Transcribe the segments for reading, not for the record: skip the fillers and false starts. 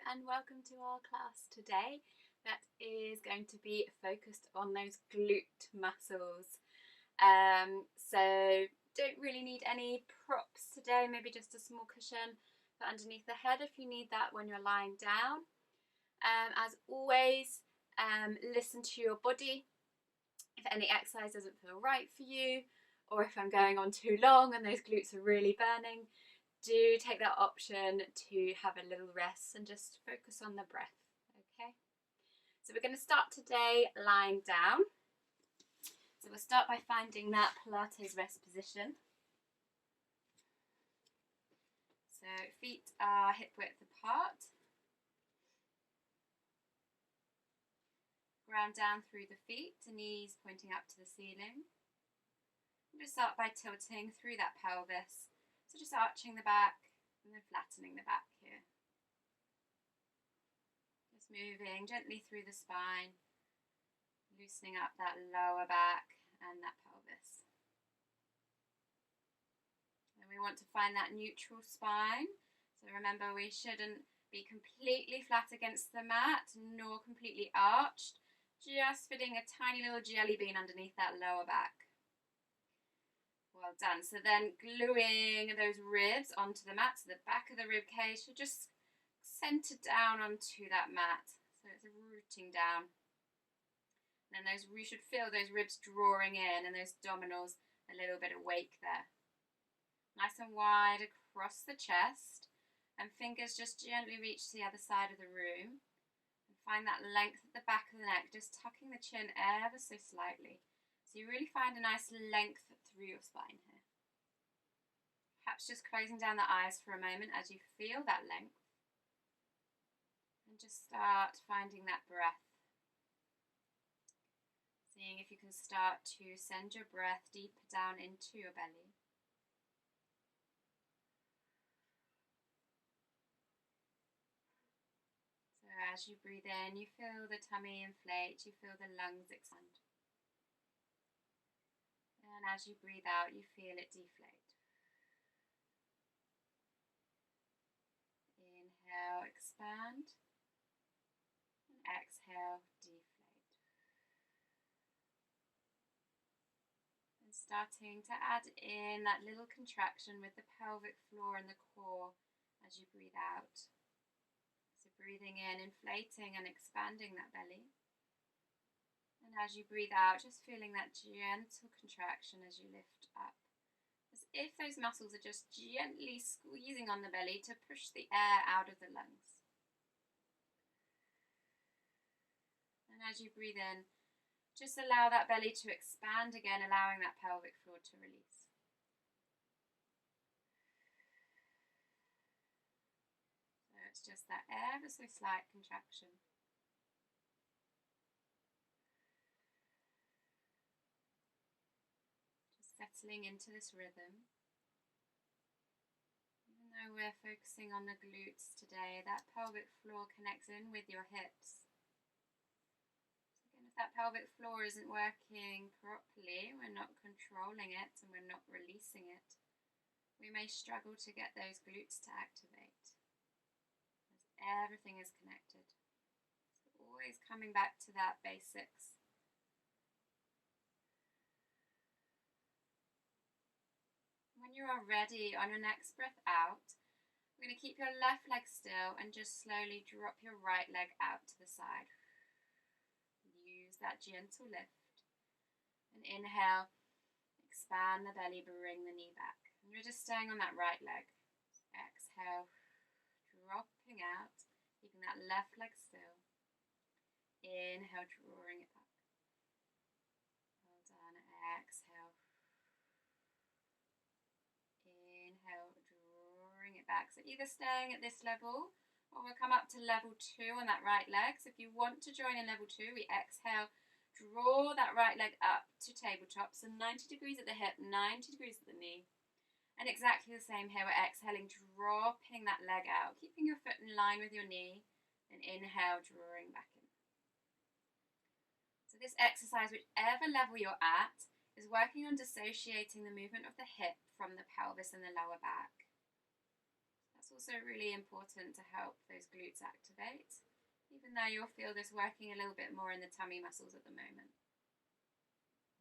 and welcome to our class today that is going to be focused on those glute muscles. So don't really need any props today, maybe just a small cushion for underneath the head if you need that when you're lying down. As always, listen to your body. If any exercise doesn't feel right for you, or if I'm going on too long and those glutes are really burning, do take that option to have a little rest and just focus on the breath, okay? So we're going to start today lying down. So we'll start by finding that Pilates rest position. So feet are hip width apart. Ground down through the feet, knees pointing up to the ceiling. And just start by tilting through that pelvis. So just arching the back and then flattening the back here. Just moving gently through the spine, loosening up that lower back and that pelvis. And we want to find that neutral spine. So remember, we shouldn't be completely flat against the mat, nor completely arched, just fitting a tiny little jelly bean underneath that lower back. Well done. So then gluing those ribs onto the mat, so the back of the rib cage should just center down onto that mat. So it's rooting down. And then you should feel those ribs drawing in and those abdominals, a little bit of wake there. Nice and wide across the chest, and fingers just gently reach to the other side of the room. And find that length at the back of the neck, just tucking the chin ever so slightly. So you really find a nice length through your spine here. Perhaps just closing down the eyes for a moment as you feel that length. And just start finding that breath. Seeing if you can start to send your breath deeper down into your belly. So as you breathe in, you feel the tummy inflate, you feel the lungs expand. And as you breathe out, you feel it deflate. Inhale, expand. And exhale, deflate. And starting to add in that little contraction with the pelvic floor and the core as you breathe out. So breathing in, inflating and expanding that belly. And as you breathe out, just feeling that gentle contraction as you lift up. As if those muscles are just gently squeezing on the belly to push the air out of the lungs. And as you breathe in, just allow that belly to expand again, allowing that pelvic floor to release. So it's just that ever so slight contraction. Settling into this rhythm. Even though we're focusing on the glutes today, that pelvic floor connects in with your hips. So again, if that pelvic floor isn't working properly, we're not controlling it and we're not releasing it, we may struggle to get those glutes to activate. As everything is connected. So always coming back to that basics. When you are ready, on your next breath out, we're going to keep your left leg still and just slowly drop your right leg out to the side. Use that gentle lift. And inhale, expand the belly, bring the knee back. And you're just staying on that right leg. Exhale, dropping out, keeping that left leg still. Inhale, drawing it back. Well done. Exhale. Inhale, drawing it back. So either staying at this level or we'll come up to level 2 on that right leg. So if you want to join in level 2, we exhale, draw that right leg up to tabletop. So 90 degrees at the hip, 90 degrees at the knee. And exactly the same here, we're exhaling, dropping that leg out, keeping your foot in line with your knee. And inhale, drawing back in. So this exercise, whichever level you're at, is working on dissociating the movement of the hip from the pelvis and the lower back. That's also really important to help those glutes activate, even though you'll feel this working a little bit more in the tummy muscles at the moment.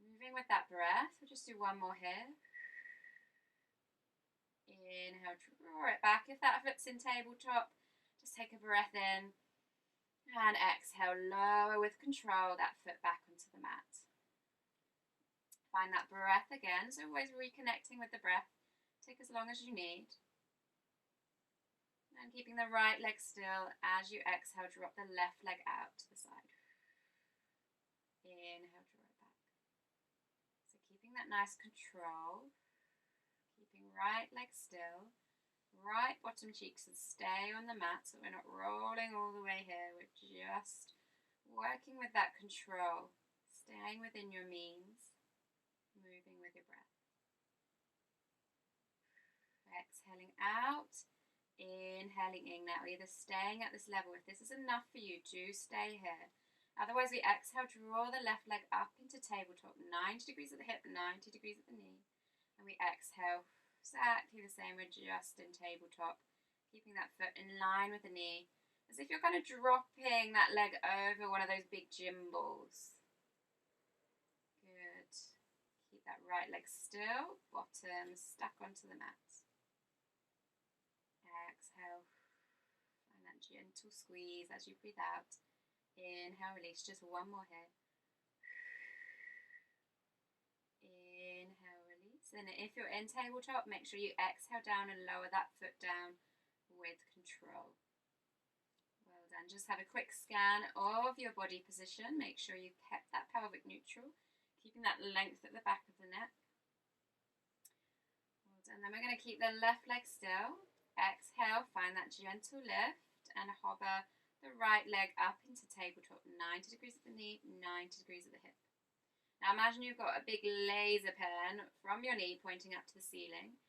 Moving with that breath, we'll just do one more here. Inhale, draw it back. If that foot's in tabletop, just take a breath in. And exhale, lower with control that foot back onto the mat. Find that breath again, so always reconnecting with the breath. Take as long as you need. And keeping the right leg still. As you exhale, drop the left leg out to the side. Inhale, draw it back. So keeping that nice control. Keeping right leg still. Right bottom cheeks and stay on the mat, so we're not rolling all the way here. We're just working with that control, staying within your means, moving with your breath. Exhaling out, inhaling in. Now either staying at this level. If this is enough for you, do stay here. Otherwise we exhale, draw the left leg up into tabletop, 90 degrees at the hip, 90 degrees at the knee. And we exhale. Exactly the same, we're just in tabletop, keeping that foot in line with the knee, as if you're kind of dropping that leg over one of those big gym balls. Good. Keep that right leg still, bottom stuck onto the mat. Exhale, find that gentle squeeze as you breathe out. Inhale, release, just one more here. Inhale, release. And if you're in tabletop, make sure you exhale down and lower that foot down with control. Well done. Just have a quick scan of your body position. Make sure you've kept that pelvic neutral, keeping that length at the back of the neck. Well done. Then we're going to keep the left leg still. Exhale, find that gentle lift and hover the right leg up into tabletop, 90 degrees at the knee, 90 degrees at the hip. Now imagine you've got a big laser pen from your knee pointing up to the ceiling.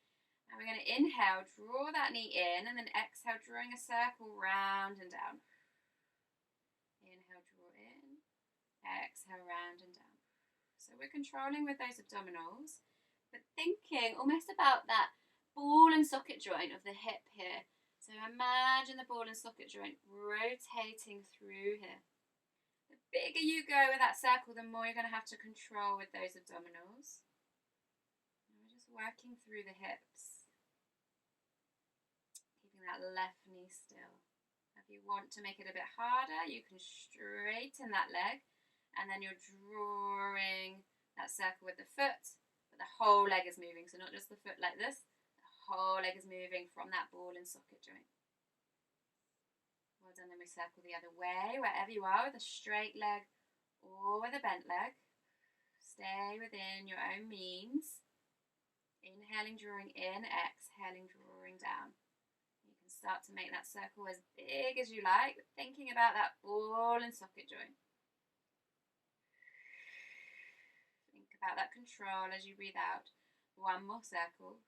And we're going to inhale, draw that knee in, and then exhale, drawing a circle round and down. Inhale, draw in, exhale, round and down. So we're controlling with those abdominals, but thinking almost about that ball and socket joint of the hip here. So imagine the ball and socket joint rotating through here. The bigger you go with that circle, the more you're going to have to control with those abdominals. And we're just working through the hips. Keeping that left knee still. If you want to make it a bit harder, you can straighten that leg. And then you're drawing that circle with the foot, but the whole leg is moving. So not just the foot like this, the whole leg is moving from that ball and socket joint. Well done, then we circle the other way, wherever you are, with a straight leg or with a bent leg. Stay within your own means. Inhaling, drawing in, exhaling, drawing down. You can start to make that circle as big as you like, thinking about that ball and socket joint. Think about that control as you breathe out. One more circle.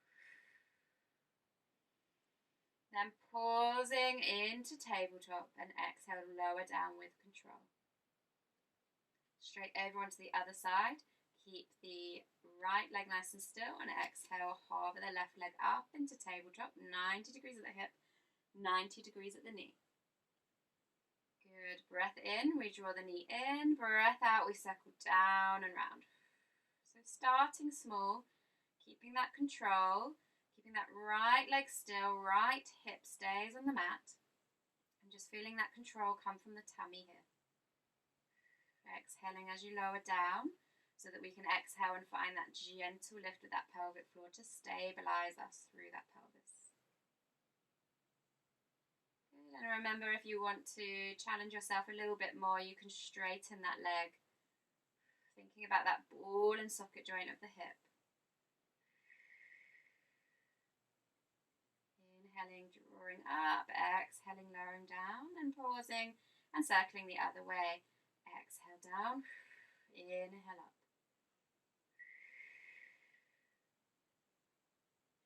Then pausing into tabletop and exhale, lower down with control. Straight over onto the other side. Keep the right leg nice and still and exhale, hover the left leg up into tabletop, 90 degrees at the hip, 90 degrees at the knee. Good, breath in, we draw the knee in, breath out, we circle down and round. So starting small, keeping that control, keeping that right leg still, right hip stays on the mat, and just feeling that control come from the tummy here. Exhaling as you lower down, so that we can exhale and find that gentle lift with that pelvic floor to stabilize us through that pelvis. Good. And remember, if you want to challenge yourself a little bit more, you can straighten that leg, thinking about that ball and socket joint of the hip. Inhaling, drawing up, exhaling, lowering down, and pausing and circling the other way. Exhale down, inhale up.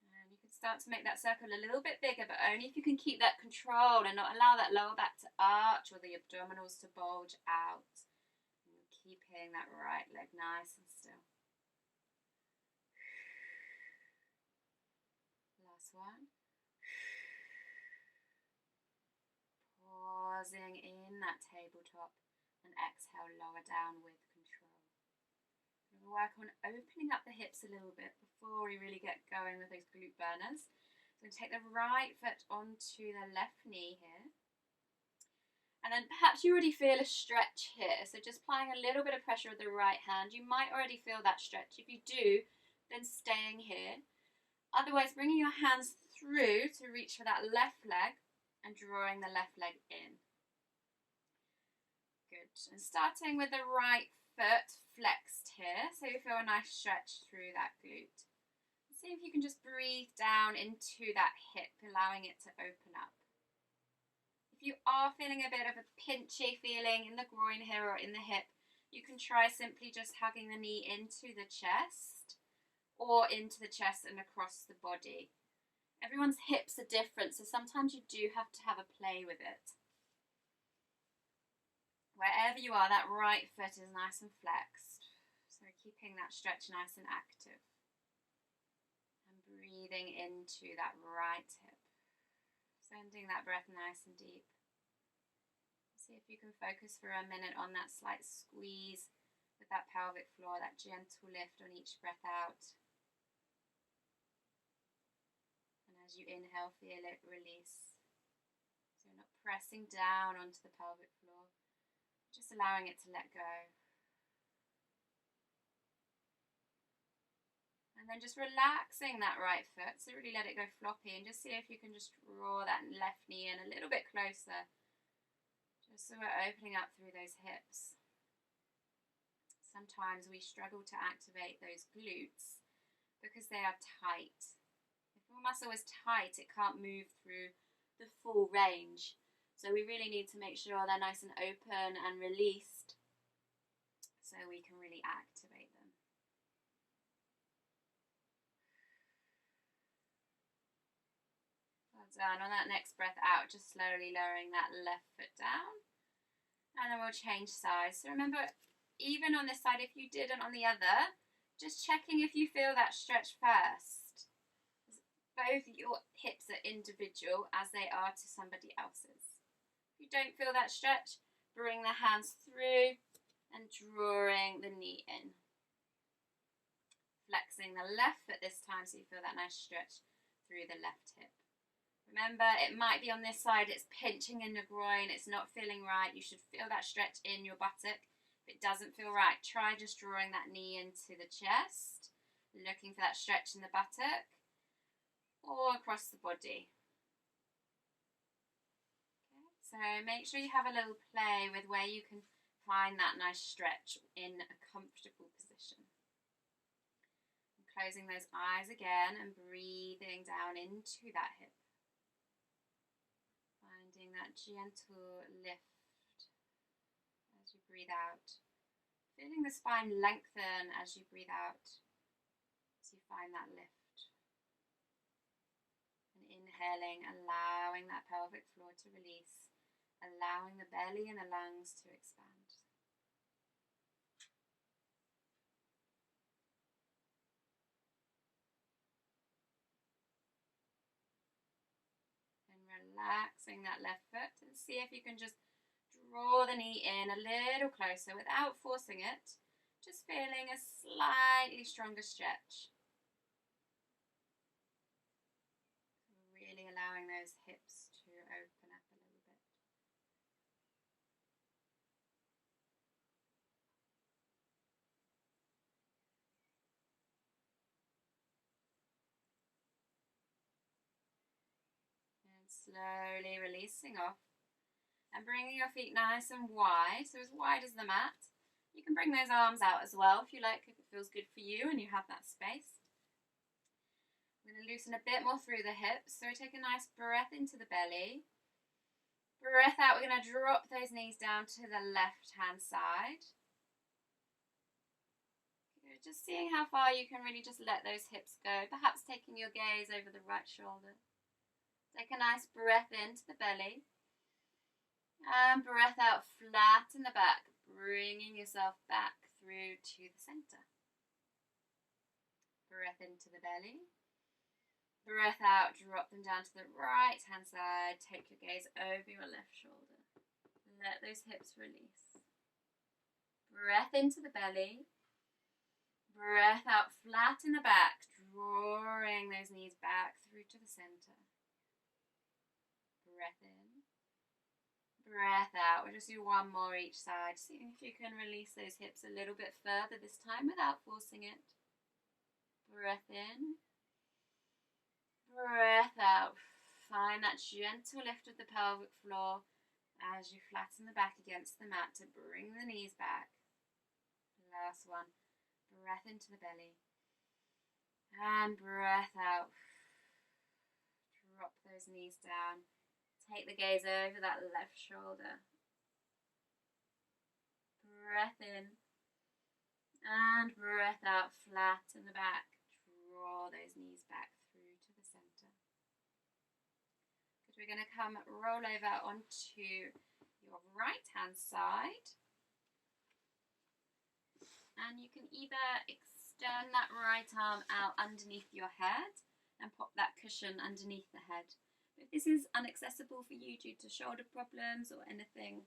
And you can start to make that circle a little bit bigger, but only if you can keep that control and not allow that lower back to arch or the abdominals to bulge out. And keeping that right leg nice and still. Last one. pausing in that tabletop, and exhale, lower down with control. We'll work on opening up the hips a little bit before we really get going with those glute burners. So take the right foot onto the left knee here. And then perhaps you already feel a stretch here. So just applying a little bit of pressure with the right hand. You might already feel that stretch. If you do, then staying here. Otherwise, bringing your hands through to reach for that left leg and drawing the left leg in. Good. And starting with the right foot flexed here. So you feel a nice stretch through that glute. See if you can just breathe down into that hip, allowing it to open up. If you are feeling a bit of a pinchy feeling in the groin here or in the hip, you can try simply just hugging the knee into the chest or into the chest and across the body. Everyone's hips are different, so sometimes you do have to have a play with it. Wherever you are, that right foot is nice and flexed. So keeping that stretch nice and active. And breathing into that right hip. Sending that breath nice and deep. See if you can focus for a minute on that slight squeeze with that pelvic floor, that gentle lift on each breath out. And as you inhale, feel it release. So you're not pressing down onto the pelvic floor, just allowing it to let go. And then just relaxing that right foot, so really let it go floppy, and just see if you can just draw that left knee in a little bit closer, just so we're opening up through those hips. Sometimes we struggle to activate those glutes because they are tight. If a muscle is tight, it can't move through the full range. So we really need to make sure they're nice and open and released so we can really activate them. Well done. On that next breath out, just slowly lowering that left foot down. And then we'll change sides. So remember, even on this side, if you didn't on the other, just checking if you feel that stretch first. Both your hips are individual as they are to somebody else's. If you don't feel that stretch, bring the hands through and drawing the knee in. Flexing the left foot this time so you feel that nice stretch through the left hip. Remember, it might be on this side, it's pinching in the groin, it's not feeling right. You should feel that stretch in your buttock. If it doesn't feel right, try just drawing that knee into the chest, looking for that stretch in the buttock or across the body. Okay, so make sure you have a little play with where you can find that nice stretch in a comfortable position. And closing those eyes again and breathing down into that hip. Finding that gentle lift as you breathe out. Feeling the spine lengthen as you breathe out, as you find that lift. And inhaling, allowing that pelvic floor to release, allowing the belly and the lungs to expand. Relaxing that left foot, and see if you can just draw the knee in a little closer without forcing it, just feeling a slightly stronger stretch. Really allowing those hips to open up a little bit. Slowly releasing off and bringing your feet nice and wide, so as wide as the mat. You can bring those arms out as well if you like, if it feels good for you and you have that space. I'm going to loosen a bit more through the hips, so take a nice breath into the belly. Breath out, we're going to drop those knees down to the left hand side. Good. Just seeing how far you can really just let those hips go, perhaps taking your gaze over the right shoulder. Take a nice breath into the belly and breath out flat in the back, bringing yourself back through to the center. Breath into the belly, breath out, drop them down to the right hand side, take your gaze over your left shoulder. Let those hips release. Breath into the belly. Breath out, flat in the back, drawing those knees back through to the center. Breath in. Breath out. We'll just do one more each side. See if you can release those hips a little bit further this time without forcing it. Breath in. Breath out. Find that gentle lift of the pelvic floor as you flatten the back against the mat to bring the knees back. Last one. Breath into the belly. And breath out. Drop those knees down. Take the gaze over that left shoulder. Breath in. And breath out, flat in the back. Draw those knees back through to the center. Good. We're going to roll over onto your right hand side. And you can either extend that right arm out underneath your head and pop that cushion underneath the head. If this is inaccessible for you due to shoulder problems or anything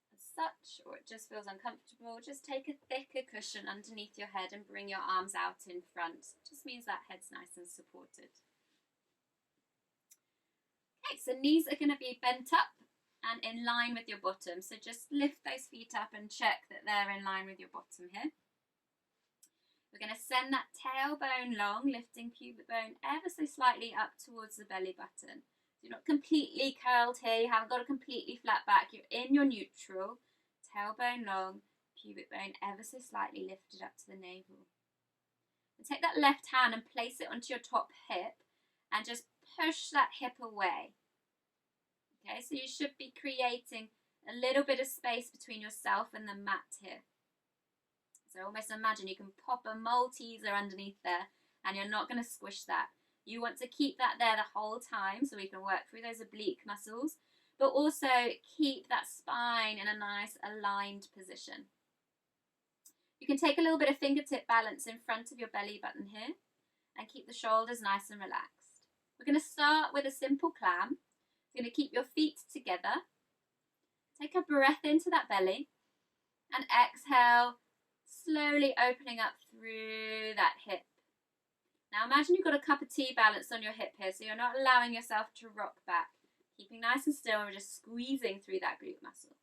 as such, or it just feels uncomfortable, just take a thicker cushion underneath your head and bring your arms out in front. It just means that head's nice and supported. Okay, so knees are going to be bent up and in line with your bottom. So just lift those feet up and check that they're in line with your bottom here. We're going to send that tailbone long, lifting pubic bone ever so slightly up towards the belly button. So you're not completely curled here, you haven't got a completely flat back, you're in your neutral. Tailbone long, pubic bone ever so slightly lifted up to the navel. And take that left hand and place it onto your top hip and just push that hip away. Okay, so you should be creating a little bit of space between yourself and the mat here. So almost imagine you can pop a Malteser underneath there and you're not going to squish that. You want to keep that there the whole time so we can work through those oblique muscles, but also keep that spine in a nice aligned position. You can take a little bit of fingertip balance in front of your belly button here and keep the shoulders nice and relaxed. We're going to start with a simple clam. You're going to keep your feet together. Take a breath into that belly and exhale, slowly opening up through that hip. Now imagine you've got a cup of tea balance on your hip here, so you're not allowing yourself to rock back. Keeping nice and still, and we're just squeezing through that glute muscle.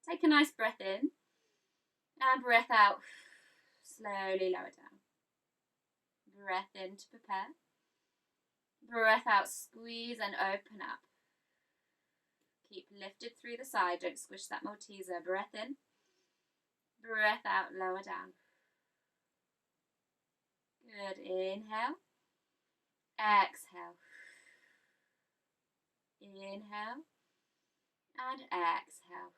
Take a nice breath in and breath out. Slowly lower down. Breath in to prepare. Breath out, squeeze and open up. Keep lifted through the side, don't squish that Malteser. Breath in. Breath out, lower down. Good. Inhale. Exhale. Inhale. And exhale.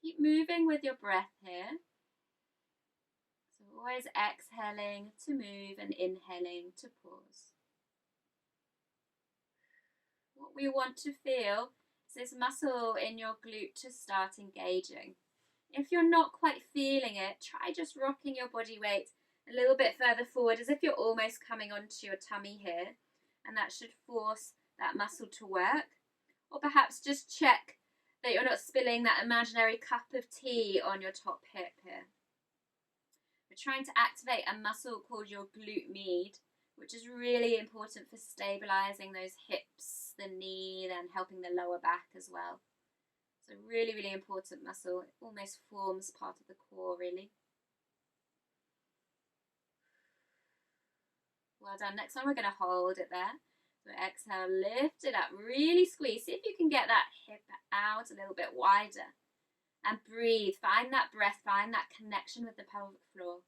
Keep moving with your breath here. So always exhaling to move and inhaling to pause. What we want to feel is this muscle in your glute to start engaging. If you're not quite feeling it, try just rocking your body weight a little bit further forward as if you're almost coming onto your tummy here, and that should force that muscle to work. Or perhaps just check that you're not spilling that imaginary cup of tea on your top hip here. We're trying to activate a muscle called your glute med, which is really important for stabilizing those hips, the knee, and helping the lower back as well. So really, really important muscle. It almost forms part of the core, really. Well done. Next one, we're going to hold it there. So exhale, lift it up, really squeeze. See if you can get that hip out a little bit wider. And breathe. Find that breath, find that connection with the pelvic floor.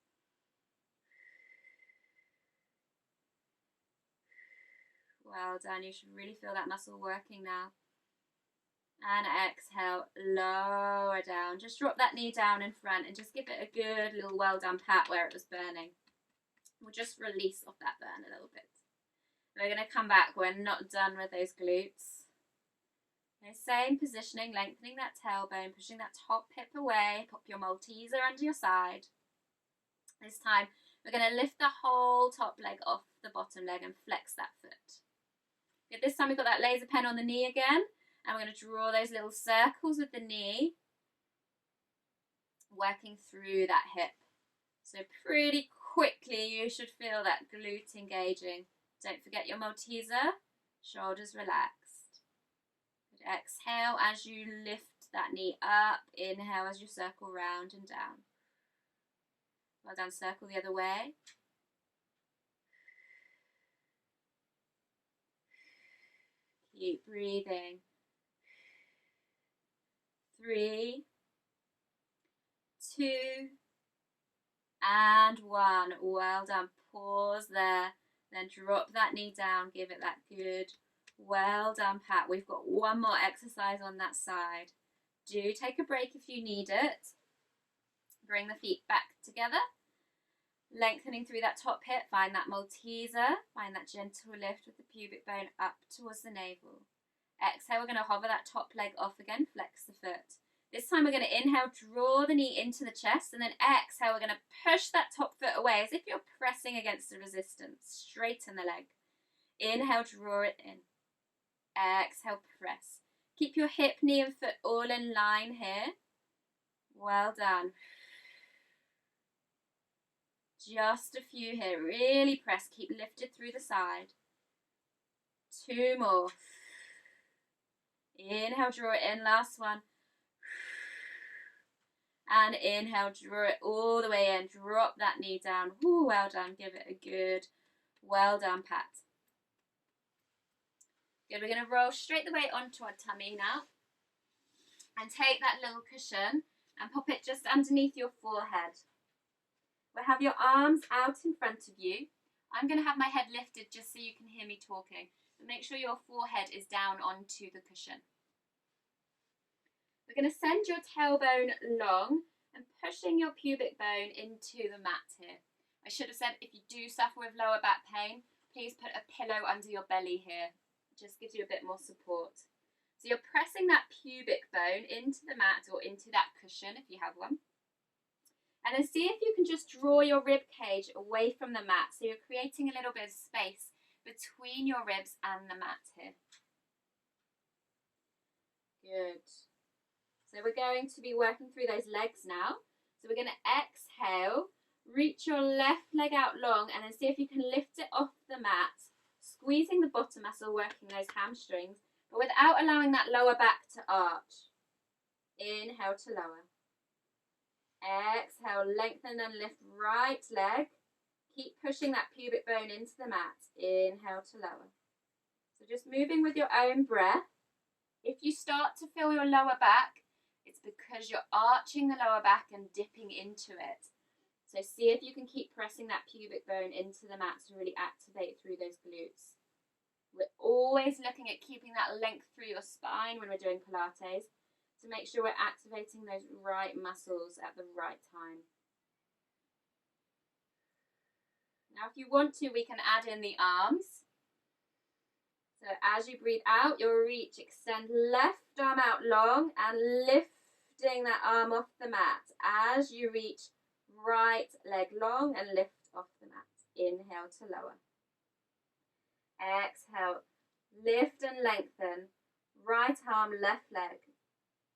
Well done. You should really feel that muscle working now. And exhale, lower down. Just drop that knee down in front and just give it a good little well done pat where it was burning. We'll just release off that burn a little bit. We're going to come back. We're not done with those glutes. Okay, same positioning, lengthening that tailbone, pushing that top hip away. Pop your Malteser under your side. This time, we're going to lift the whole top leg off the bottom leg and flex that foot. Good, this time we've got that laser pen on the knee again. And we're going to draw those little circles with the knee, working through that hip. So pretty quickly you should feel that glute engaging. Don't forget your Malteser, shoulders relaxed. Good. Exhale as you lift that knee up. Inhale as you circle round and down. Well done, circle the other way. Keep breathing. 3, 2, and 1. Well done. Pause there. Then drop that knee down. Give it that good, well done pat. We've got one more exercise on that side. Do take a break if you need it. Bring the feet back together. Lengthening through that top hip. Find that Malteser. Find that gentle lift with the pubic bone up towards the navel. Exhale, we're going to hover that top leg off again. Flex the foot. This time we're going to inhale, draw the knee into the chest, and then exhale, we're going to push that top foot away as if you're pressing against the resistance. Straighten the leg. Inhale, draw it in. Exhale, press. Keep your hip, knee and foot all in line here. Well done. Just a few here. Really press. Keep lifted through the side. 2 more. Inhale, draw it in. Last one. And inhale, draw it all the way in. Drop that knee down. Ooh, well done. Give it a good, well done pat. Good. We're going to roll straight the way onto our tummy now. And take that little cushion and pop it just underneath your forehead. We'll have your arms out in front of you. I'm going to have my head lifted just so you can hear me talking. But make sure your forehead is down onto the cushion. We're going to send your tailbone long and pushing your pubic bone into the mat here. I should have said if you do suffer with lower back pain, please put a pillow under your belly here. It just gives you a bit more support. So you're pressing that pubic bone into the mat or into that cushion if you have one. And then see if you can just draw your rib cage away from the mat. So you're creating a little bit of space between your ribs and the mat here. Good. So we're going to be working through those legs now. So we're going to exhale, reach your left leg out long, and then see if you can lift it off the mat, squeezing the bottom muscle, working those hamstrings, but without allowing that lower back to arch. Inhale to lower. Exhale, lengthen and lift right leg. Keep pushing that pubic bone into the mat. Inhale to lower. So just moving with your own breath. If you start to feel your lower back, it's because you're arching the lower back and dipping into it. So see if you can keep pressing that pubic bone into the mat to really activate through those glutes. We're always looking at keeping that length through your spine when we're doing Pilates to make sure we're activating those right muscles at the right time. Now if you want to, we can add in the arms. So as you breathe out, you'll reach, extend left arm out long and lifting that arm off the mat. As you reach, right leg long and lift off the mat. Inhale to lower. Exhale, lift and lengthen. Right arm, left leg.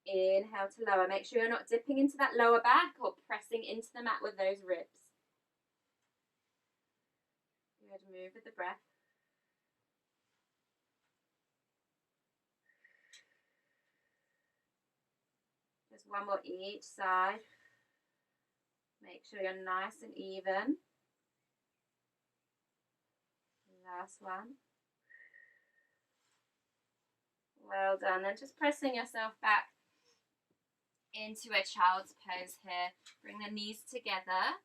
Inhale to lower. Make sure you're not dipping into that lower back or pressing into the mat with those ribs. Good, move with the breath. Just one more each side. Make sure you're nice and even. Last one. Well done. Then just pressing yourself back into a child's pose here. Bring the knees together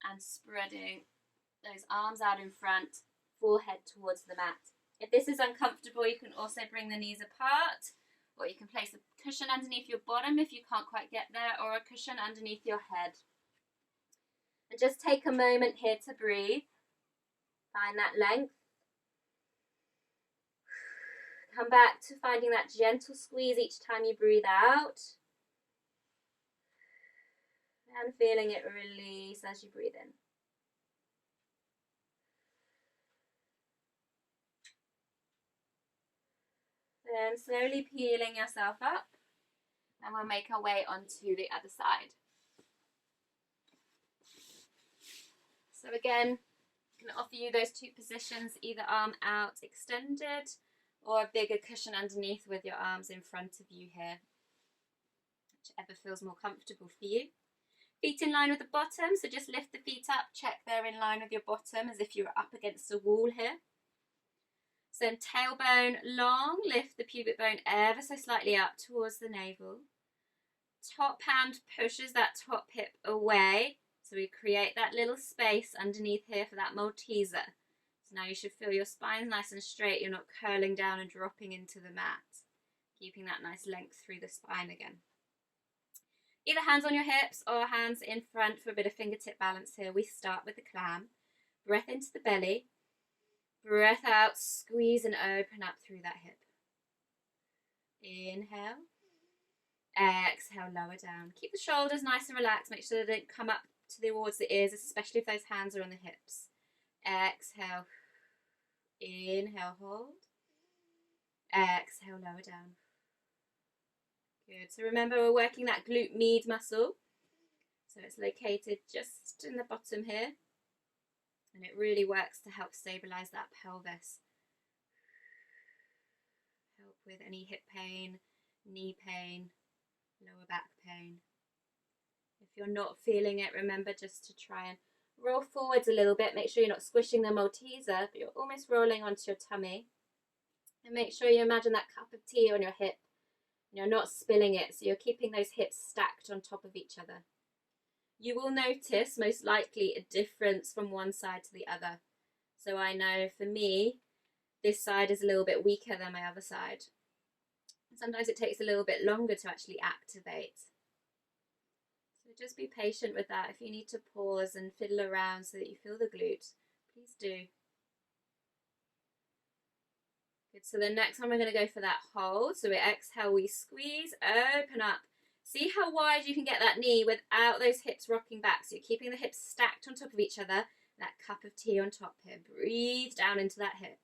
and spreading those arms out in front, forehead towards the mat. If this is uncomfortable, you can also bring the knees apart, or you can place a cushion underneath your bottom if you can't quite get there, or a cushion underneath your head. And just take a moment here to breathe. Find that length. Come back to finding that gentle squeeze each time you breathe out. And feeling it release as you breathe in. Then slowly peeling yourself up, and we'll make our way onto the other side. So again, I can offer you those two positions, either arm out extended or a bigger cushion underneath with your arms in front of you here, whichever feels more comfortable for you. Feet in line with the bottom, so just lift the feet up, check they're in line with your bottom as if you were up against a wall here. So then tailbone long, lift the pubic bone ever so slightly up towards the navel. Top hand pushes that top hip away, so we create that little space underneath here for that Malteser. So now you should feel your spine nice and straight, you're not curling down and dropping into the mat. Keeping that nice length through the spine again. Either hands on your hips or hands in front for a bit of fingertip balance here. We start with the clam. Breath into the belly. Breath out, squeeze and open up through that hip. Inhale. Exhale, lower down. Keep the shoulders nice and relaxed. Make sure they don't come up towards the ears, especially if those hands are on the hips. Exhale. Inhale, hold. Exhale, lower down. Good. So remember, we're working that glute med muscle. So it's located just in the bottom here. And it really works to help stabilize that pelvis. Help with any hip pain, knee pain, lower back pain. If you're not feeling it, remember just to try and roll forwards a little bit. Make sure you're not squishing the Malteser, but you're almost rolling onto your tummy. And make sure you imagine that cup of tea on your hip. You're not spilling it, so you're keeping those hips stacked on top of each other. You will notice, most likely, a difference from one side to the other. So I know for me, this side is a little bit weaker than my other side. Sometimes it takes a little bit longer to actually activate. So just be patient with that. If you need to pause and fiddle around so that you feel the glute, please do. Good, so the next one we're going to go for that hold. So we exhale, we squeeze, open up. See how wide you can get that knee without those hips rocking back. So you're keeping the hips stacked on top of each other. That cup of tea on top here. Breathe down into that hip.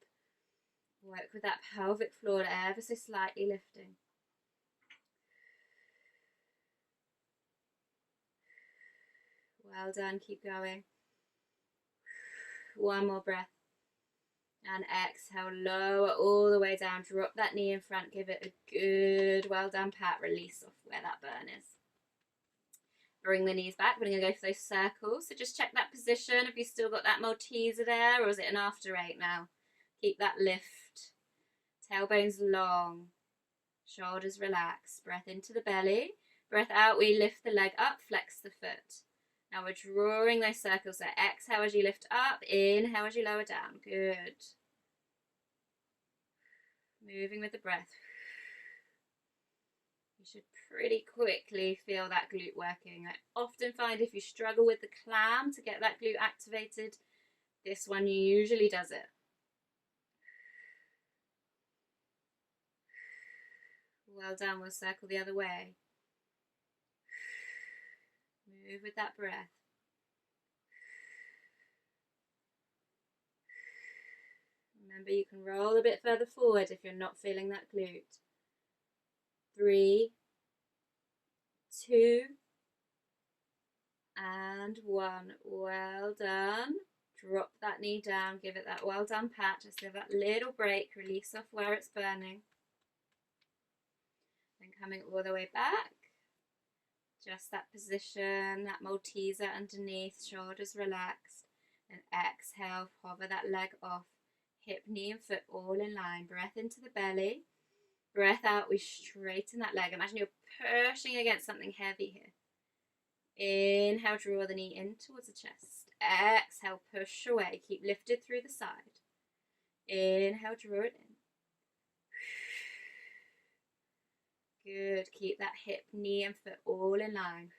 Work with that pelvic floor ever so slightly lifting. Well done, keep going. One more breath. And exhale, lower all the way down. Drop that knee in front. Give it a good, well done pat. Release off where that burn is. Bring the knees back. We're going to go for those circles. So just check that position. Have you still got that Malteser there, or is it an after eight now? Keep that lift. Tailbones long. Shoulders relaxed. Breath into the belly. Breath out. We lift the leg up. Flex the foot. Now we're drawing those circles. So exhale as you lift up, inhale as you lower down. Good. Moving with the breath. You should pretty quickly feel that glute working. I often find if you struggle with the clam to get that glute activated, this one usually does it. Well done, we'll circle the other way. Move with that breath. Remember, you can roll a bit further forward if you're not feeling that glute. 3, 2, and 1. Well done. Drop that knee down. Give it that well done pat. Just give that little break. Release off where it's burning. Then coming all the way back. Just that position, that Malteser underneath, shoulders relaxed. And exhale, hover that leg off. Hip, knee and foot all in line. Breath into the belly. Breath out, we straighten that leg. Imagine you're pushing against something heavy here. Inhale, draw the knee in towards the chest. Exhale, push away. Keep lifted through the side. Inhale, draw it in. Good, keep that hip, knee and foot all in line.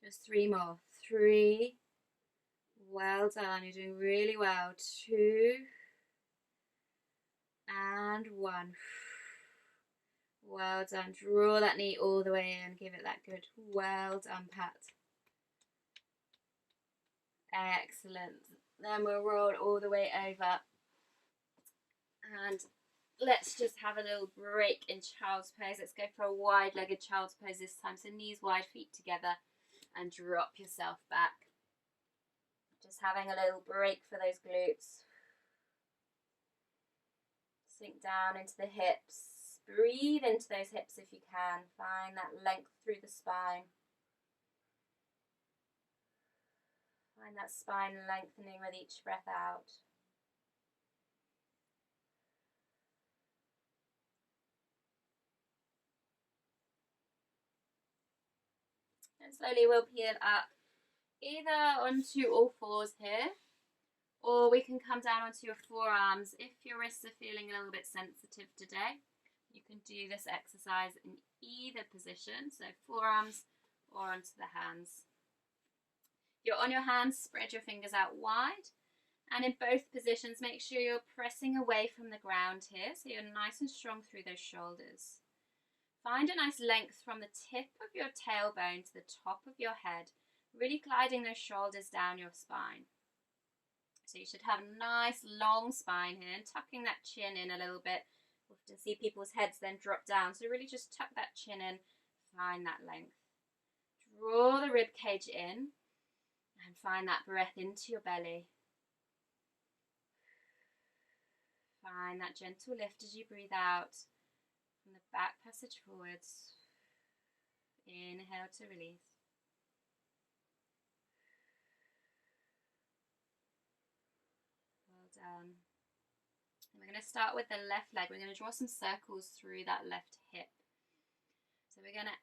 Just 3 more. 3. Well done, you're doing really well. 2. And 1. Well done. Draw that knee all the way in. Give it that good well done pat. Excellent. Then we'll roll all the way over. And let's just have a little break in child's pose. Let's go for a wide-legged child's pose this time. So knees wide, feet together, and drop yourself back. Just having a little break for those glutes. Sink down into the hips. Breathe into those hips if you can. Find that length through the spine. Find that spine lengthening with each breath out. And slowly we'll peel up either onto all fours here, or we can come down onto your forearms. If your wrists are feeling a little bit sensitive today, you can do this exercise in either position, so forearms or onto the hands. If you're on your hands, spread your fingers out wide, and in both positions make sure you're pressing away from the ground here, so you're nice and strong through those shoulders. Find a nice length from the tip of your tailbone to the top of your head, really gliding those shoulders down your spine. So you should have a nice long spine here, and tucking that chin in a little bit. We often see people's heads then drop down, so really just tuck that chin in, find that length. Draw the rib cage in, and find that breath into your belly. Find that gentle lift as you breathe out from the back passage forwards. Inhale to release. Well done. And we're going to start with the left leg. We're going to draw some circles through that left hip. So we're going to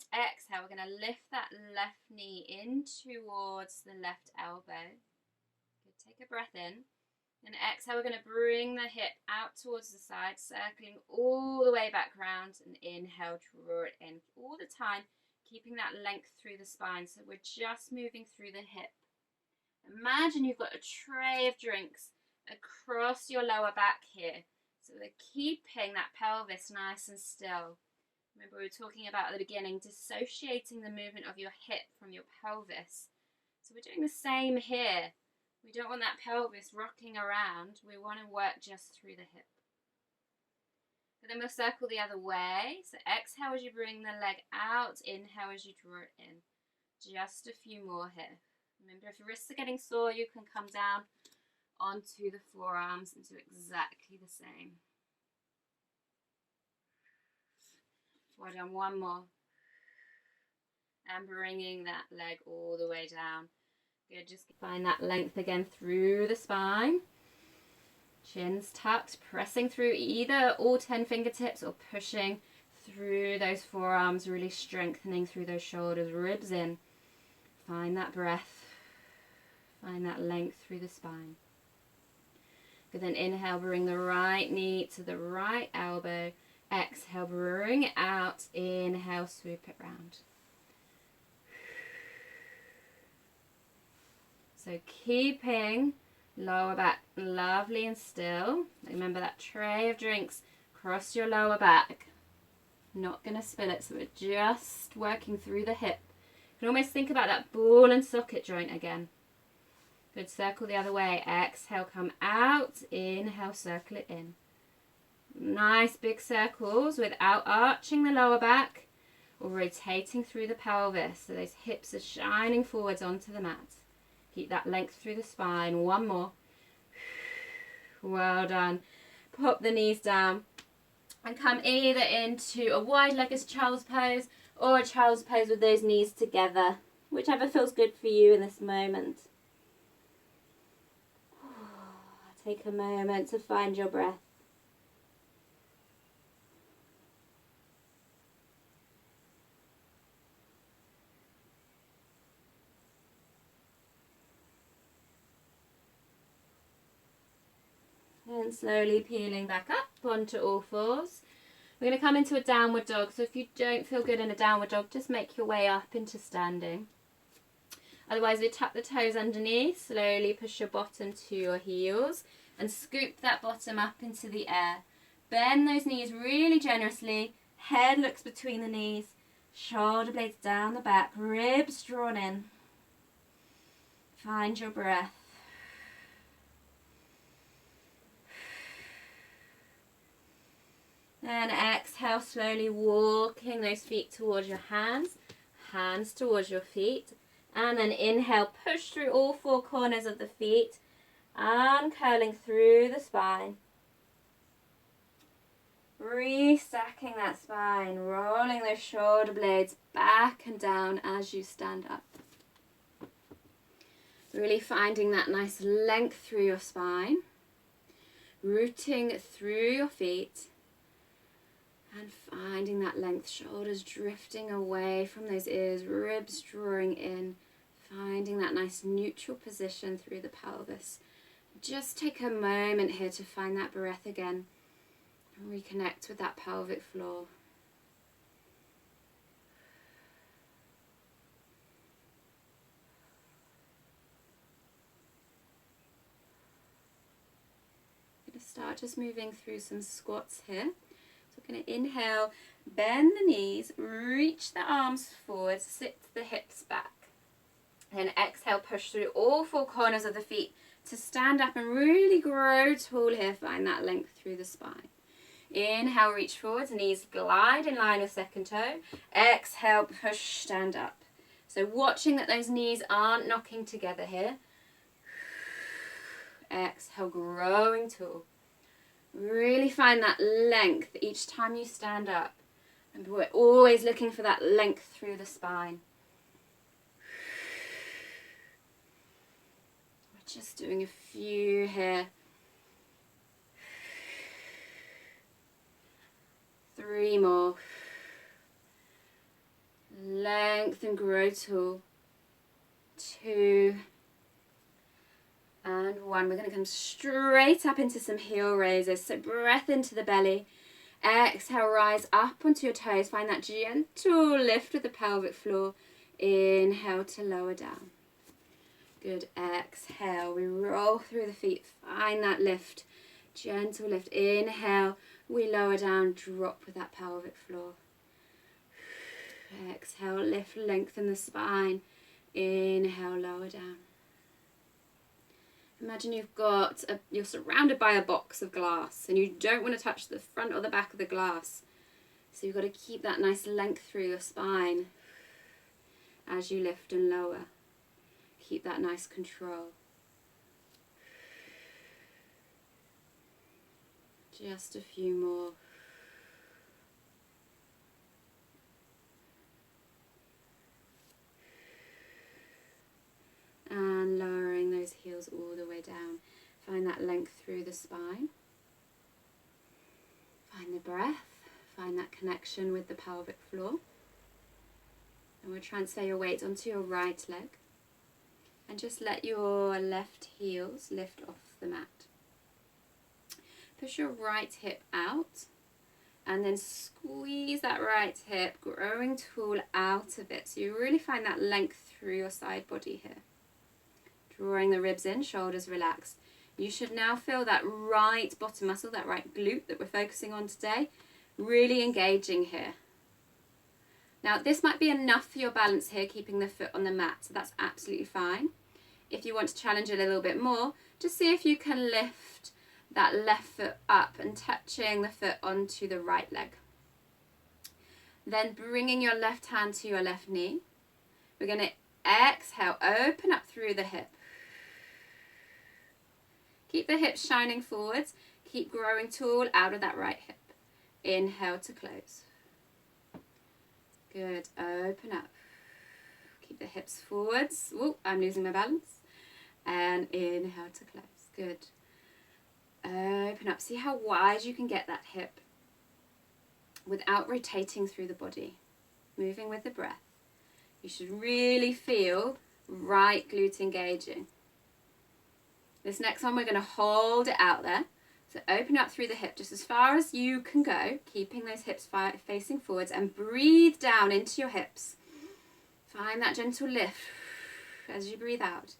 exhale. We're going to lift that left knee in towards the left elbow. Good. Take a breath in. And exhale, we're going to bring the hip out towards the side, circling all the way back round, and inhale, draw it in all the time, keeping that length through the spine. So we're just moving through the hip. Imagine you've got a tray of drinks across your lower back here. So we're keeping that pelvis nice and still. Remember we were talking about at the beginning, dissociating the movement of your hip from your pelvis. So we're doing the same here. We don't want that pelvis rocking around. We want to work just through the hip. But then we'll circle the other way. So exhale as you bring the leg out. Inhale as you draw it in. Just a few more here. Remember, if your wrists are getting sore, you can come down onto the forearms and do exactly the same. Well done. One more. And bringing that leg all the way down. Good, just find that length again through the spine. Chin's tucked, pressing through either all 10 fingertips or pushing through those forearms, really strengthening through those shoulders, ribs in. Find that breath. Find that length through the spine. Good, then inhale, bring the right knee to the right elbow. Exhale, bring it out. Inhale, swoop it round. So keeping lower back lovely and still. Remember that tray of drinks across your lower back. Not going to spill it, so we're just working through the hip. You can almost think about that ball and socket joint again. Good, circle the other way. Exhale, come out. Inhale, circle it in. Nice big circles without arching the lower back or rotating through the pelvis. So those hips are shining forwards onto the mat. Keep that length through the spine. One more. Well done. Pop the knees down and come either into a wide-legged child's pose or a child's pose with those knees together, whichever feels good for you in this moment. Take a moment to find your breath. And slowly peeling back up onto all fours. We're going to come into a downward dog. So if you don't feel good in a downward dog, just make your way up into standing. Otherwise, we tuck the toes underneath. Slowly push your bottom to your heels and scoop that bottom up into the air. Bend those knees really generously. Head looks between the knees. Shoulder blades down the back. Ribs drawn in. Find your breath. Then exhale, slowly walking those feet towards your hands, hands towards your feet. And then inhale, push through all four corners of the feet, uncurling through the spine. Restacking that spine, rolling those shoulder blades back and down as you stand up. Really finding that nice length through your spine, rooting through your feet, and finding that length, shoulders drifting away from those ears, ribs drawing in, finding that nice neutral position through the pelvis. Just take a moment here to find that breath again and reconnect with that pelvic floor. Start just moving through some squats here. So we're going to inhale, bend the knees, reach the arms forward, sit the hips back. Then exhale, push through all four corners of the feet to stand up and really grow tall here. Find that length through the spine. Inhale, reach forwards, knees glide in line with second toe. Exhale, push, stand up. So watching that those knees aren't knocking together here. Exhale, growing tall. Really find that length each time you stand up. And we're always looking for that length through the spine. We're just doing a few here. 3 more. Length and grow tall. 2 and 1. We're going to come straight up into some heel raises. So breath into the belly. Exhale, rise up onto your toes. Find that gentle lift with the pelvic floor. Inhale to lower down. Good. Exhale. We roll through the feet. Find that lift. Gentle lift. Inhale. We lower down. Drop with that pelvic floor. Exhale. Lift. Lengthen the spine. Inhale. Lower down. Imagine you're surrounded by a box of glass and you don't want to touch the front or the back of the glass. So you've got to keep that nice length through your spine as you lift and lower. Keep that nice control. Just a few more. And lowering those heels all the way down. Find that length through the spine. Find the breath. Find that connection with the pelvic floor. And we'll transfer your weight onto your right leg. And just let your left heels lift off the mat. Push your right hip out. And then squeeze that right hip, growing tall out of it. So you really find that length through your side body here. Drawing the ribs in, shoulders relaxed. You should now feel that right bottom muscle, that right glute that we're focusing on today, really engaging here. Now this might be enough for your balance here, keeping the foot on the mat, so that's absolutely fine. If you want to challenge a little bit more, just see if you can lift that left foot up and touching the foot onto the right leg. Then bringing your left hand to your left knee. We're going to exhale, open up through the hip. Keep the hips shining forwards. Keep growing tall out of that right hip. Inhale to close. Good. Open up. Keep the hips forwards. Ooh, I'm losing my balance. And inhale to close. Good. Open up. See how wide you can get that hip without rotating through the body. Moving with the breath. You should really feel right glute engaging. This next one, we're going to hold it out there. So open up through the hip just as far as you can go, keeping those hips facing forwards, and breathe down into your hips. Find that gentle lift as you breathe out.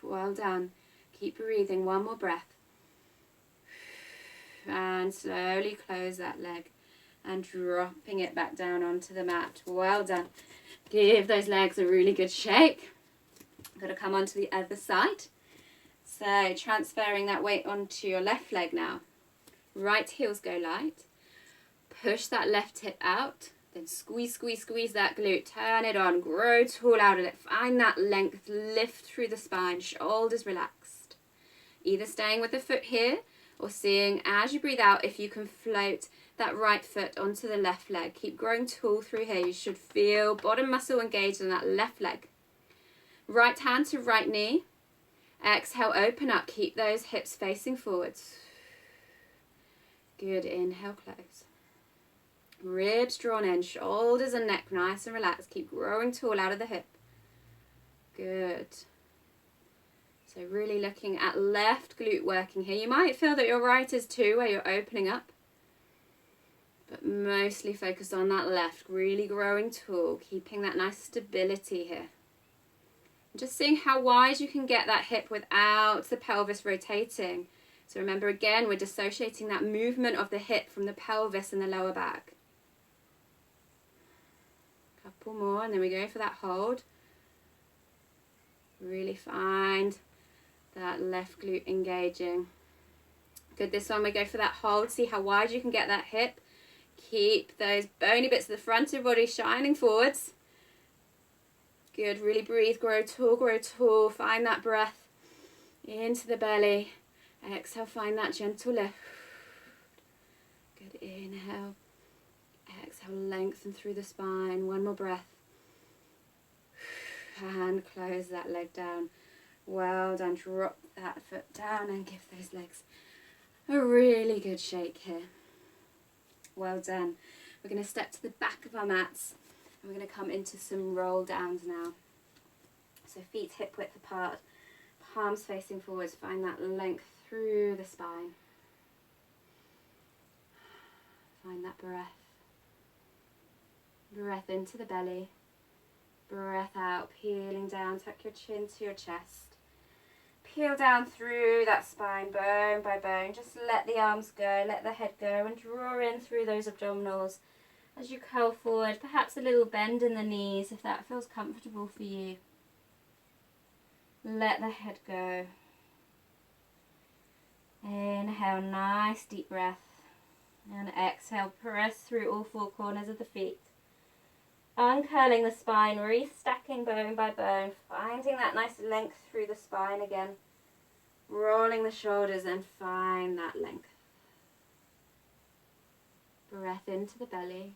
Well done. Keep breathing. One more breath. And slowly close that leg. and dropping it back down onto the mat. Well done. Give those legs a really good shake. Got to come onto the other side. So transferring that weight onto your left leg now. Right heels go light. Push that left hip out. Then squeeze, squeeze, squeeze that glute. Turn it on. Grow tall out of it. Find that length. Lift through the spine. Shoulders relaxed. Either staying with the foot here or seeing as you breathe out if you can float that right foot onto the left leg. Keep growing tall through here. You should feel bottom muscle engaged in that left leg. Right hand to right knee. Exhale, open up. Keep those hips facing forwards. Good. Inhale, close. Ribs drawn in, shoulders and neck nice and relaxed. Keep growing tall out of the hip. Good. So really looking at left glute working here. You might feel that your right is too, where you're opening up. But mostly focused on that left, really growing tall, keeping that nice stability here. Just seeing how wide you can get that hip without the pelvis rotating. So remember again, we're dissociating that movement of the hip from the pelvis and the lower back. Couple more and then we go for that hold. Really find that left glute engaging. Good, this one we go for that hold. See how wide you can get that hip. Keep those bony bits of the front of your body shining forwards. Good, really breathe, grow tall, find that breath into the belly. Exhale, find that gentle lift. Good, inhale. Exhale, lengthen through the spine. One more breath. And close that leg down. Well done. Drop that foot down and give those legs a really good shake here. Well done. We're going to step to the back of our mats and we're going to come into some roll downs now. So feet hip width apart, palms facing forwards. Find that length through the spine. Find that breath. Breath into the belly. Breath out, peeling down. Tuck your chin to your chest. Peel down through that spine, bone by bone. Just let the arms go, let the head go, and draw in through those abdominals as you curl forward. Perhaps a little bend in the knees if that feels comfortable for you. Let the head go. Inhale, nice deep breath. And exhale, press through all four corners of the feet. Uncurling the spine, restacking bone by bone, finding that nice length through the spine again. Rolling the shoulders and find that length. Breath into the belly.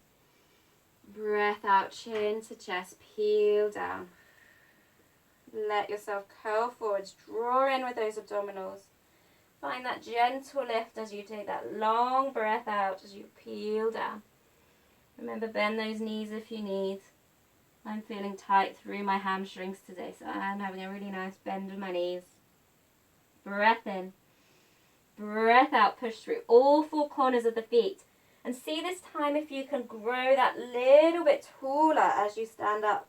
Breath out, chin to chest, peel down. Let yourself curl forwards, draw in with those abdominals. Find that gentle lift as you take that long breath out as you peel down. Remember, bend those knees if you need. I'm feeling tight through my hamstrings today, so I'm having a really nice bend of my knees. Breath in. Breath out, push through all four corners of the feet. And see this time if you can grow that little bit taller as you stand up.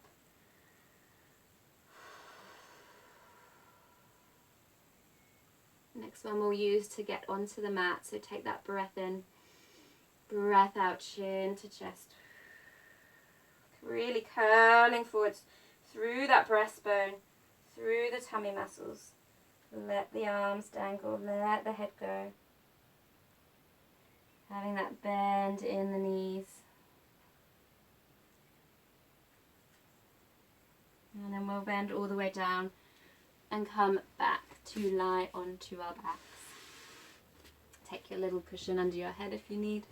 Next one we'll use to get onto the mat, so take that breath in. Breath out, chin to chest. Really curling forwards through that breastbone, through the tummy muscles. Let the arms dangle, let the head go. Having that bend in the knees. And then we'll bend all the way down and come back to lie onto our backs. Take your little cushion under your head if you need.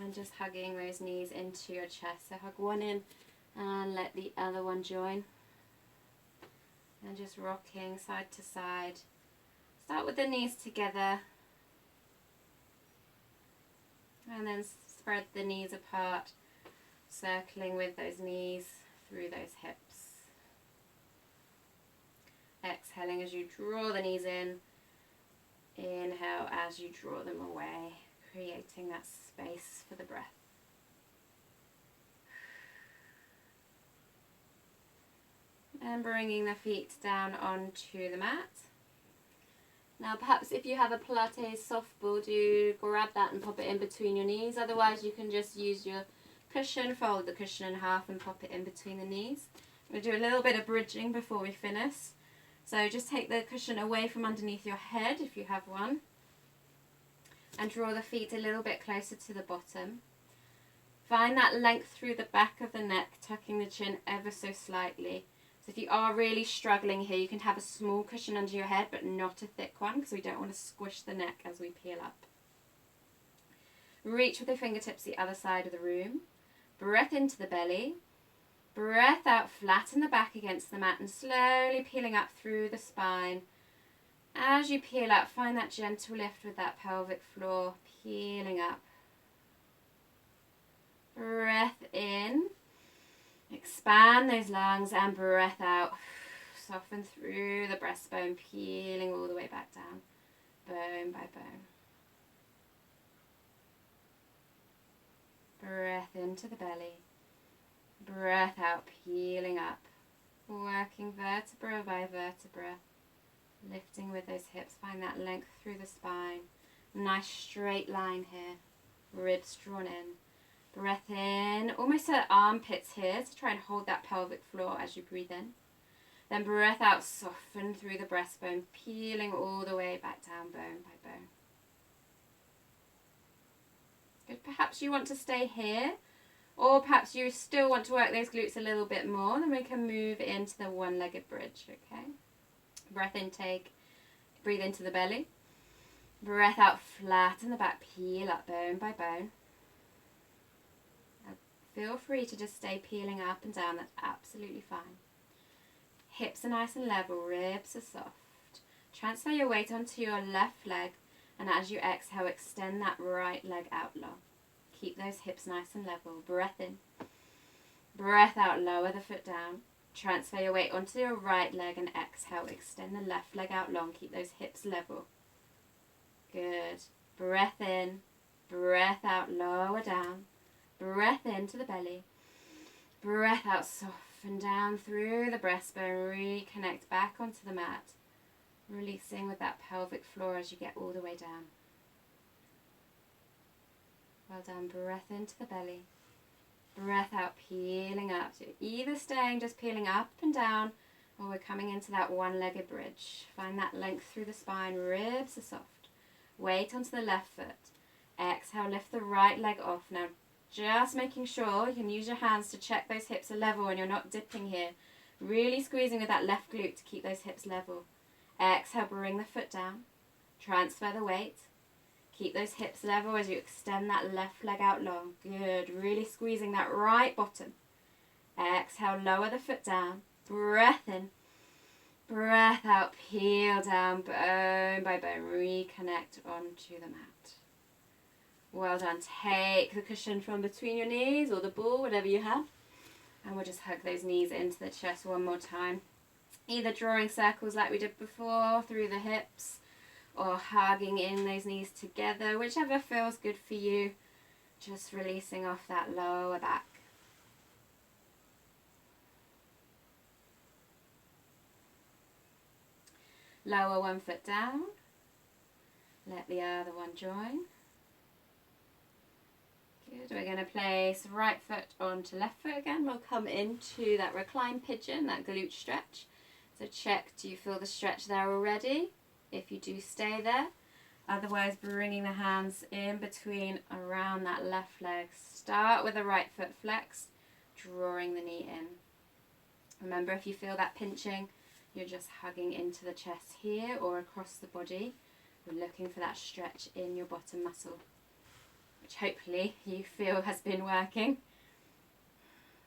And just hugging those knees into your chest. So hug one in and let the other one join. And just rocking side to side. Start with the knees together. And then spread the knees apart, circling with those knees through those hips. Exhaling as you draw the knees in. Inhale as you draw them away, creating that space for the breath. And bringing the feet down onto the mat. Now perhaps if you have a Pilates soft ball, do grab that and pop it in between your knees. Otherwise you can just use your cushion, fold the cushion in half and pop it in between the knees. I'm going to do a little bit of bridging before we finish. So just take the cushion away from underneath your head if you have one. And draw the feet a little bit closer to the bottom. Find that length through the back of the neck, tucking the chin ever so slightly. So if you are really struggling here, you can have a small cushion under your head, but not a thick one, because we don't want to squish the neck as we peel up. Reach with your fingertips the other side of the room. Breath into the belly. Breath out, flatten the back against the mat and slowly peeling up through the spine. As you peel up, find that gentle lift with that pelvic floor, peeling up. Breath in. Expand those lungs and breath out. Soften through the breastbone, peeling all the way back down, bone by bone. Breath into the belly. Breath out, peeling up. Working vertebra by vertebra. Lifting with those hips. Find that length through the spine. Nice straight line here. Ribs drawn in. Breath in, almost to the armpits here, to try and hold that pelvic floor as you breathe in. Then breath out, soften through the breastbone, peeling all the way back down, bone by bone. Good. Perhaps you want to stay here, or perhaps you still want to work those glutes a little bit more, then we can move into the one-legged bridge, okay? Breath intake, breathe into the belly. Breath out, flatten the back, peel up bone by bone. Feel free to just stay peeling up and down, that's absolutely fine. Hips are nice and level, ribs are soft. Transfer your weight onto your left leg, and as you exhale, extend that right leg out long. Keep those hips nice and level. Breath in. Breath out, lower the foot down. Transfer your weight onto your right leg and exhale, extend the left leg out long. Keep those hips level. Good. Breath in. Breath out, lower down. Breath into the belly. Breath out, soften down through the breastbone. Reconnect back onto the mat. Releasing with that pelvic floor as you get all the way down. Well done. Breath into the belly. Breath out, peeling up. So either staying just peeling up and down, or we're coming into that one-legged bridge. Find that length through the spine. Ribs are soft. Weight onto the left foot. Exhale, lift the right leg off. Now, just making sure you can use your hands to check those hips are level and you're not dipping here. Really squeezing with that left glute to keep those hips level. Exhale, bring the foot down. Transfer the weight. Keep those hips level as you extend that left leg out long. Good. Really squeezing that right bottom. Exhale, lower the foot down. Breath in. Breath out. Peel down bone by bone. Reconnect onto the mat. Well done. Take the cushion from between your knees or the ball, whatever you have. And we'll just hug those knees into the chest one more time. Either drawing circles like we did before through the hips, or hugging in those knees together, whichever feels good for you. Just releasing off that lower back. Lower one foot down. Let the other one join. Good. We're going to place right foot onto left foot again. We'll come into that recline pigeon, that glute stretch. So check, do you feel the stretch there already? If you do, stay there. Otherwise, bringing the hands in between around that left leg. Start with the right foot flexed, drawing the knee in. Remember, if you feel that pinching, you're just hugging into the chest here or across the body. We're looking for that stretch in your bottom muscle, which hopefully you feel has been working.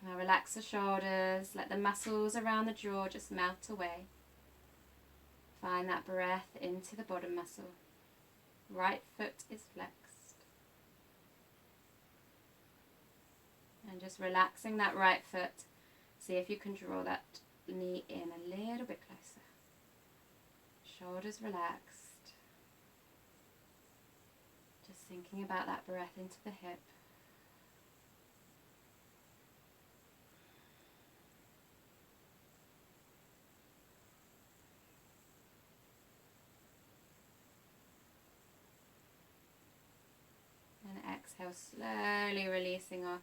Now relax the shoulders, let the muscles around the jaw just melt away. Find that breath into the bottom muscle. Right foot is flexed. And just relaxing that right foot. See if you can draw that knee in a little bit closer. Shoulders relaxed. Just thinking about that breath into the hip. exhale, slowly releasing off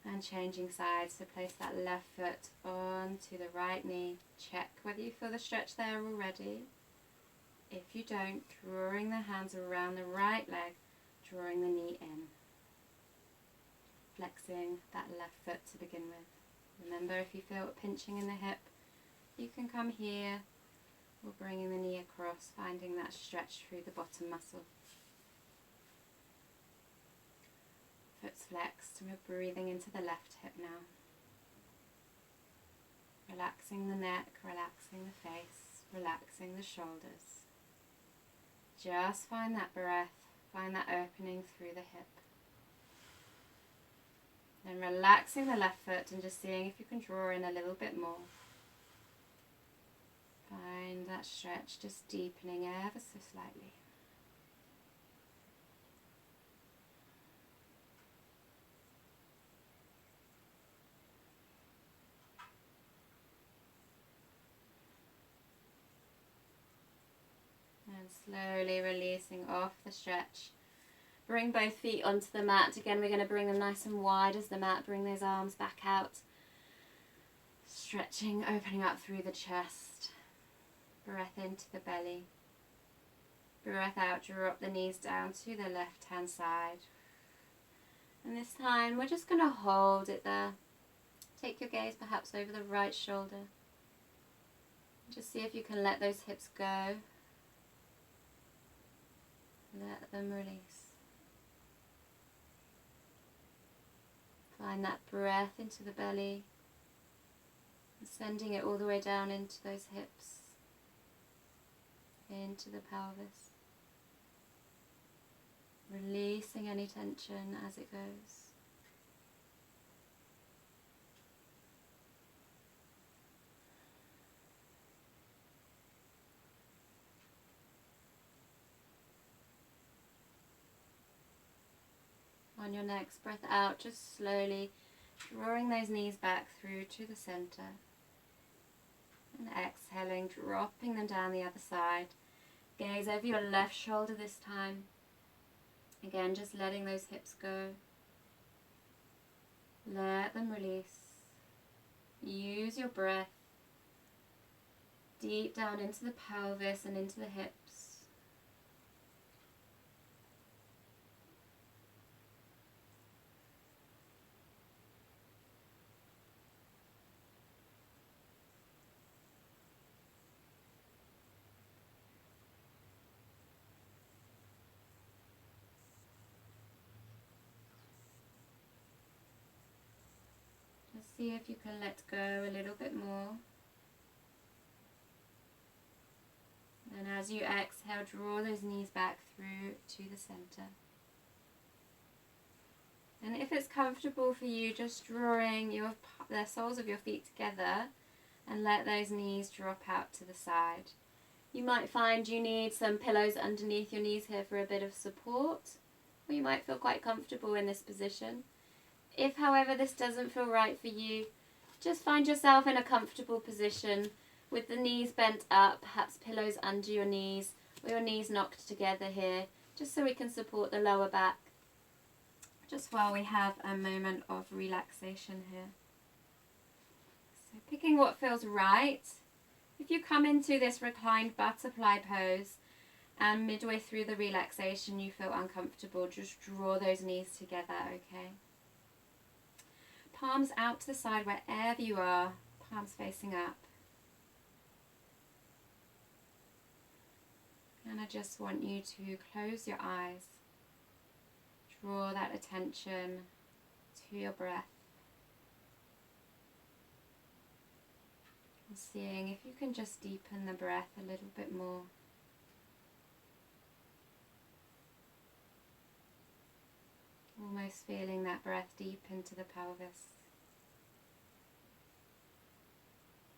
and changing sides. So place that left foot onto the right knee. Check whether you feel the stretch there already. If you don't, drawing the hands around the right leg, drawing the knee in. Flexing that left foot to begin with. Remember, if you feel a pinching in the hip, you can come here or bringing the knee across, finding that stretch through the bottom muscle. Foot's flexed and we're breathing into the left hip now. Relaxing the neck, relaxing the face, relaxing the shoulders. Just find that breath, find that opening through the hip. Then relaxing the left foot and just seeing if you can draw in a little bit more. Find that stretch just deepening ever so slightly. And slowly releasing off the stretch. Bring both feet onto the mat. Again, we're going to bring them nice and wide as the mat. Bring those arms back out. Stretching, opening up through the chest. Breath into the belly. Breath out, drop the knees down to the left hand side. And this time we're just going to hold it there. Take your gaze perhaps over the right shoulder. Just see if you can let those hips go. Let them release. Find that breath into the belly, and sending it all the way down into those hips, into the pelvis. Releasing any tension as it goes. On your next breath out, just slowly drawing those knees back through to the center. And exhaling, dropping them down the other side. Gaze over your left shoulder this time. Again, just letting those hips go. Let them release. Use your breath deep down into the pelvis and into the hips. See if you can let go a little bit more. And as you exhale, draw those knees back through to the center. And if it's comfortable for you, just drawing the soles of your feet together and let those knees drop out to the side. You might find you need some pillows underneath your knees here for a bit of support, or you might feel quite comfortable in this position. If, however, this doesn't feel right for you, just find yourself in a comfortable position with the knees bent up, perhaps pillows under your knees, or your knees knocked together here, just so we can support the lower back, just while we have a moment of relaxation here. So picking what feels right. If you come into this reclined butterfly pose and midway through the relaxation you feel uncomfortable, just draw those knees together, okay? Palms out to the side wherever you are, palms facing up. And I just want you to close your eyes. Draw that attention to your breath. And seeing if you can just deepen the breath a little bit more. Almost feeling that breath deep into the pelvis.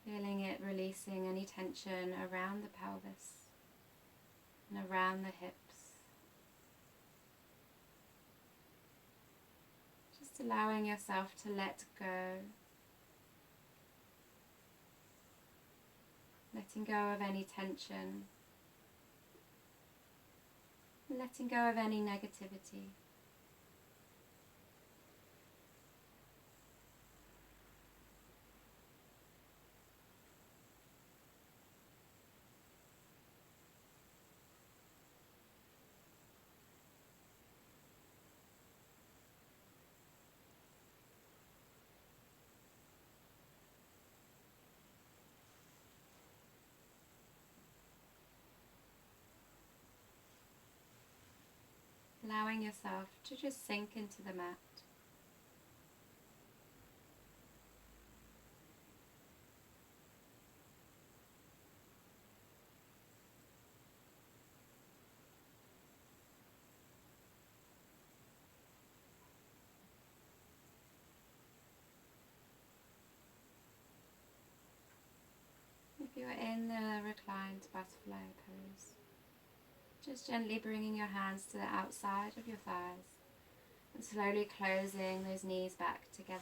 Feeling it releasing any tension around the pelvis and around the hips. Just allowing yourself to let go. Letting go of any tension. Letting go of any negativity. allowing yourself to just sink into the mat. If you're in the reclined butterfly pose, just gently bringing your hands to the outside of your thighs and slowly closing those knees back together.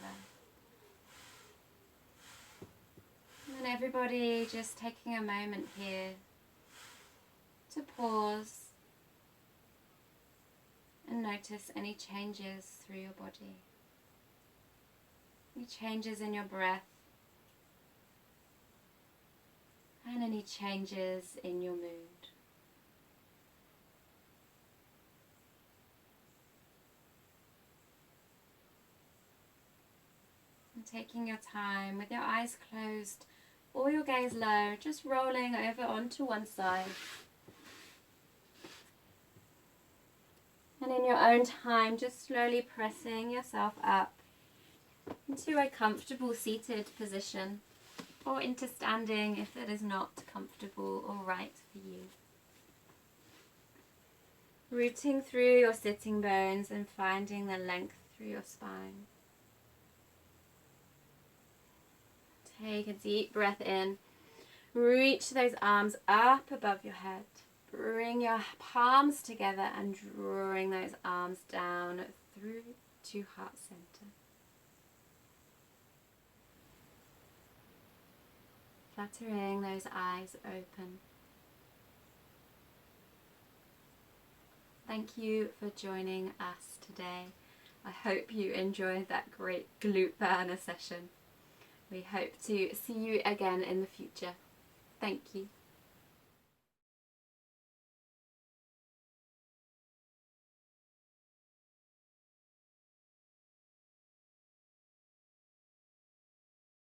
And then everybody just taking a moment here to pause and notice any changes through your body, any changes in your breath, and any changes in your mood. And taking your time with your eyes closed or your gaze low, just rolling over onto one side. And in your own time, just slowly pressing yourself up into a comfortable seated position, or into standing if it is not comfortable or right for you. Rooting through your sitting bones and finding the length through your spine. Take a deep breath in. Reach those arms up above your head. Bring your palms together and drawing those arms down through to heart center. Fluttering those eyes open. Thank you for joining us today. I hope you enjoyed that great glute burner session. We hope to see you again in the future. Thank you.